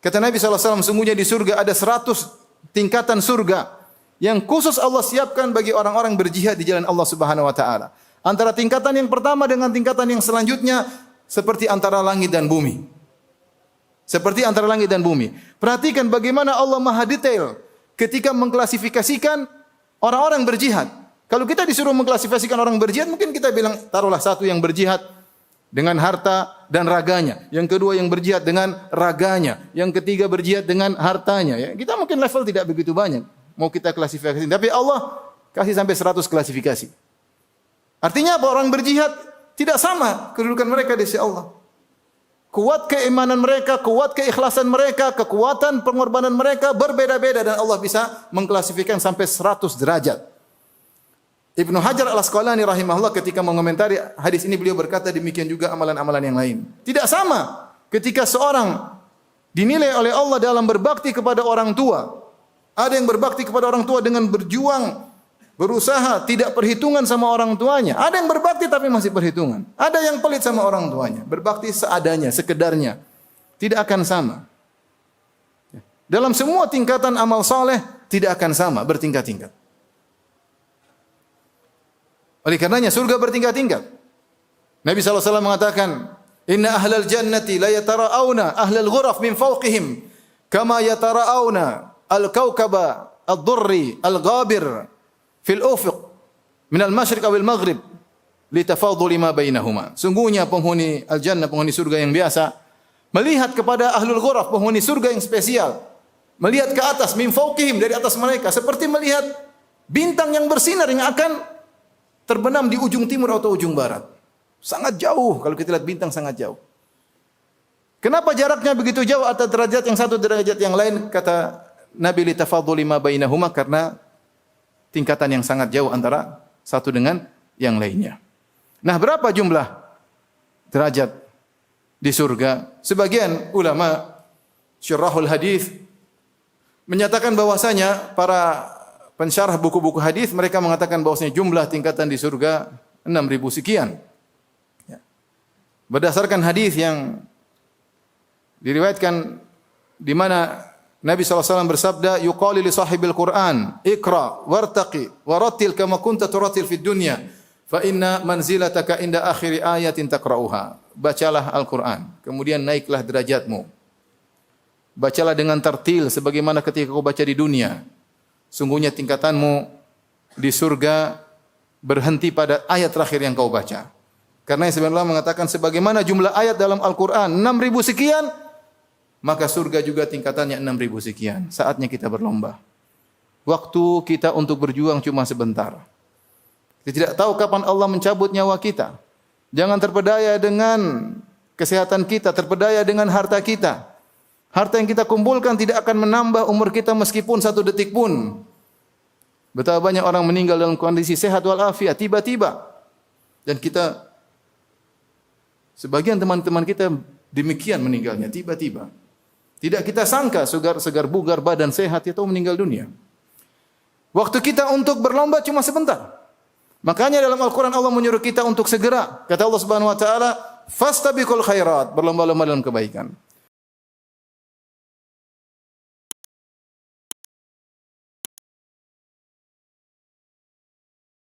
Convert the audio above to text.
Kata Nabi SAW, sungguhnya di surga ada 100 tingkatan surga yang khusus Allah siapkan bagi orang-orang berjihad di jalan Allah Subhanahu wa taala. Antara tingkatan yang pertama dengan tingkatan yang selanjutnya seperti antara langit dan bumi. Seperti antara langit dan bumi. Perhatikan bagaimana Allah Maha detail ketika mengklasifikasikan orang-orang berjihad. Kalau kita disuruh mengklasifikasikan orang berjihad, mungkin kita bilang taruhlah satu yang berjihad dengan harta dan raganya, yang kedua yang berjihad dengan raganya, yang ketiga berjihad dengan hartanya. Ya, kita mungkin level tidak begitu banyak. Mau kita klasifikasi, tapi Allah kasih sampai 100 klasifikasi. Artinya apa? Orang berjihad tidak sama kedudukan mereka di sisi Allah. Kuat keimanan mereka, kuat keikhlasan mereka, kekuatan pengorbanan mereka berbeda-beda dan Allah bisa mengklasifikasikan sampai 100 derajat. Ibnu Hajar Al-Asqalani rahimahullah ketika mengomentari hadis ini beliau berkata demikian juga amalan-amalan yang lain. Tidak sama ketika seorang dinilai oleh Allah dalam berbakti kepada orang tua. Ada yang berbakti kepada orang tua dengan berjuang, berusaha, tidak perhitungan sama orang tuanya. Ada yang berbakti tapi masih perhitungan. Ada yang pelit sama orang tuanya, berbakti seadanya, sekedarnya. Tidak akan sama. Dalam semua tingkatan amal saleh tidak akan sama, bertingkat-tingkat. Oleh karenanya surga bertingkat-tingkat. Nabi SAW mengatakan, "Inna ahlal jannati la yatara'auna ahlal ghuraf min fawqihim kama yatara'auna al-kawkaba ad-durri al-ghabir fil ufuq min al-masyriq awil maghrib litafadhuli ma bainahuma." Sungguhnya penghuni al-jannah, penghuni surga yang biasa, melihat kepada ahlul ghuraf, penghuni surga yang spesial, melihat ke atas min fawqihim, dari atas mereka, seperti melihat bintang yang bersinar yang akan terbenam di ujung timur atau ujung barat. Sangat jauh, kalau kita lihat bintang sangat jauh. Kenapa jaraknya begitu jauh antara derajat yang satu derajat yang lain? Kata Nabi litafadhuli ma bainahuma, karena tingkatan yang sangat jauh antara satu dengan yang lainnya. Nah, berapa jumlah derajat di surga? Sebagian ulama syarahul hadis menyatakan bahwasanya para pensyarah buku-buku hadis mereka mengatakan bahwasanya jumlah tingkatan di surga 6.000 sekian. Ya. Berdasarkan hadis yang diriwayatkan di mana Nabi SAW bersabda, "Yuqalu li sahibil Qur'an, iqra wartaqi warattil kama kunta turattil fid dunya, fa inna manzilataka inda akhiri ayatin taqra'uha." Bacalah Al-Qur'an, kemudian naiklah derajatmu. Bacalah dengan tartil sebagaimana ketika kau baca di dunia. Sungguhnya tingkatanmu di surga berhenti pada ayat terakhir yang kau baca. Karena sebenarnya Allah mengatakan sebagaimana jumlah ayat dalam Al-Quran 6.000 sekian, maka surga juga tingkatannya 6.000 sekian. Saatnya kita berlomba. Waktu kita untuk berjuang cuma sebentar. Kita tidak tahu kapan Allah mencabut nyawa kita. Jangan terpedaya dengan kesehatan kita, terpedaya dengan harta kita. Harta yang kita kumpulkan tidak akan menambah umur kita meskipun 1 detik pun. Betapa banyak orang meninggal dalam kondisi sehat walafiat tiba-tiba. Dan kita, sebagian teman-teman kita demikian meninggalnya tiba-tiba. Tidak kita sangka segar bugar badan sehat itu meninggal dunia. Waktu kita untuk berlomba cuma sebentar. Makanya dalam Al-Quran Allah menyuruh kita untuk segera. Kata Allah Subhanahu Wa Taala, "Fastabiqul khairat", berlomba-lomba dalam kebaikan.